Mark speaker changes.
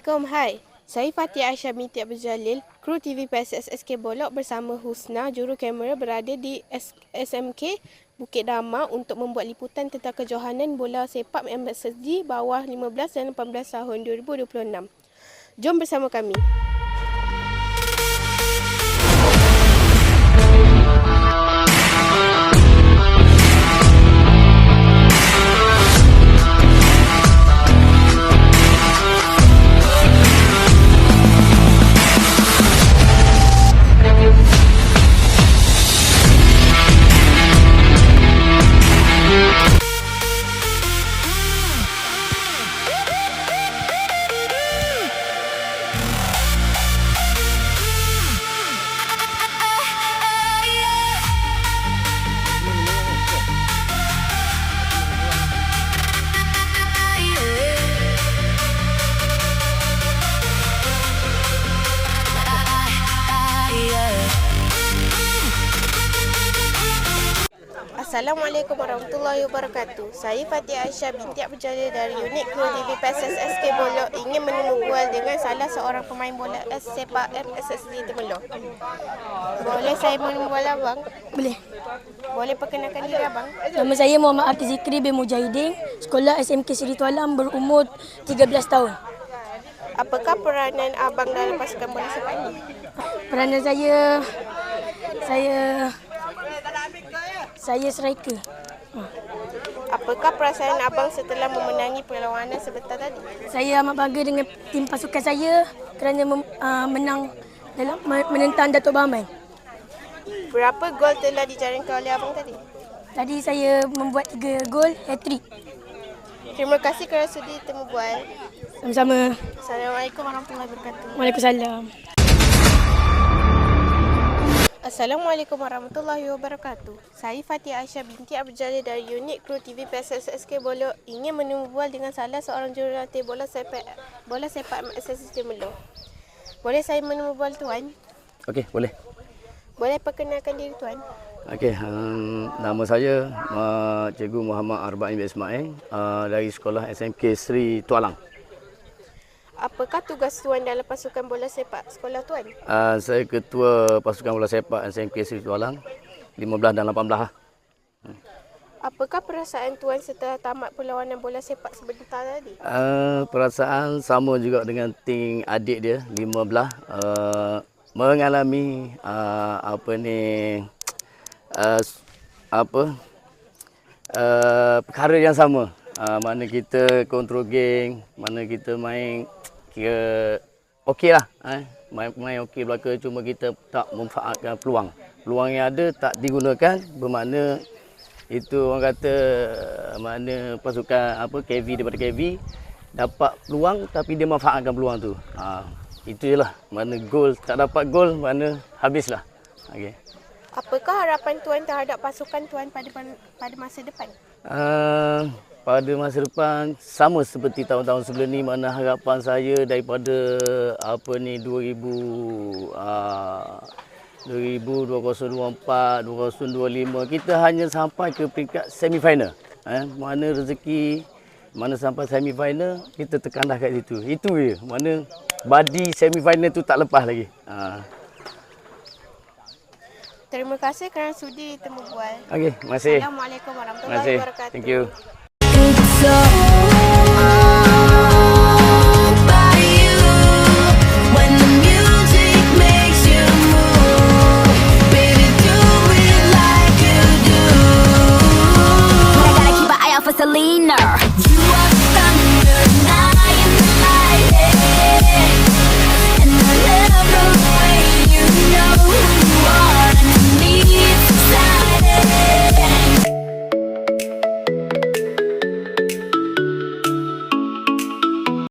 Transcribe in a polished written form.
Speaker 1: Assalamualaikum, hai. Saya Fatih Aisyah binti Abdul Jalil, kru TV PSSSK Bolok bersama Husna, juru kamera berada di SMK Bukit Dama untuk membuat liputan tentang kejohanan bola sepak MSSG bawah 15 dan 18 tahun 2026. Jom bersama kami. Assalamualaikum warahmatullahi wabarakatuh. Saya Fatih Aisyah binti Abdul Jalil dari unit kru TV PSSSK Bolok ingin menunggual dengan salah seorang pemain bola sepak MSSG Temelloh. Boleh saya menunggual abang?
Speaker 2: Boleh.
Speaker 1: Boleh perkenalkan diri abang?
Speaker 2: Nama saya Muhammad Abdi Zikri bin Mujahidin, sekolah SMK Seri Tualang, berumur 13 tahun.
Speaker 1: Apakah peranan abang dalam pasukan bola sepak ini?
Speaker 2: Peranan saya striker.
Speaker 1: Apakah perasaan abang setelah memenangi perlawanan sebentar tadi?
Speaker 2: Saya amat bangga dengan tim pasukan saya kerana menang dalam menentang Datuk Bahman.
Speaker 1: Berapa gol telah dijaringkan oleh abang tadi?
Speaker 2: Tadi saya membuat 3 gol, hat-trick.
Speaker 1: Terima kasih kerana sudi temu bual.
Speaker 2: Sama-sama.
Speaker 1: Assalamualaikum warahmatullahi wabarakatuh.
Speaker 2: Waalaikumsalam.
Speaker 1: Assalamualaikum warahmatullahi wabarakatuh. Saya Fatih Aisyah binti Abdul Jalil dari unit kru TV PSSSK Bolok ingin menunggual dengan salah seorang jurulatih bola sepak MSSG Temelloh. Boleh saya menunggual tuan?
Speaker 3: Okey, boleh.
Speaker 1: Boleh perkenalkan diri tuan?
Speaker 3: Okey, nama saya Cikgu Muhammad Arba'in bin Ismail dari sekolah SMK Seri Tualang.
Speaker 1: Apakah tugas tuan dalam pasukan bola sepak sekolah tuan?
Speaker 3: Saya ketua pasukan bola sepak SMK Seri Tualang 15 dan 18 lah.
Speaker 1: Apakah perasaan tuan setelah tamat perlawanan bola sepak sebentar tadi?
Speaker 3: Perasaan sama juga dengan tim adik dia 15 mengalami perkara yang sama. Mana kita kontrol geng, mana kita main kira okey lah. Main okey belaka, cuma kita tak memanfaatkan peluang. Peluang yang ada tak digunakan, bermakna itu orang kata mana pasukan KV daripada KV dapat peluang tapi dia manfaatkan peluang tu. Itu je lah. Mana gol tak dapat gol, mana habislah. Okey.
Speaker 1: Apakah harapan tuan terhadap pasukan tuan pada masa depan?
Speaker 3: Pada masa depan sama seperti tahun-tahun sebelum ni, mana harapan saya daripada 2024, 2025 kita hanya sampai ke peringkat semifinal. Mana rezeki, mana sampai semifinal kita tekan dah kat situ. Itu je. Mana badi semifinal tu tak lepas lagi.
Speaker 1: Terima kasih kerana sudi temu bual.
Speaker 3: Okey, terima kasih.
Speaker 1: Assalamualaikum warahmatullahi wabarakatuh.
Speaker 3: Thank you.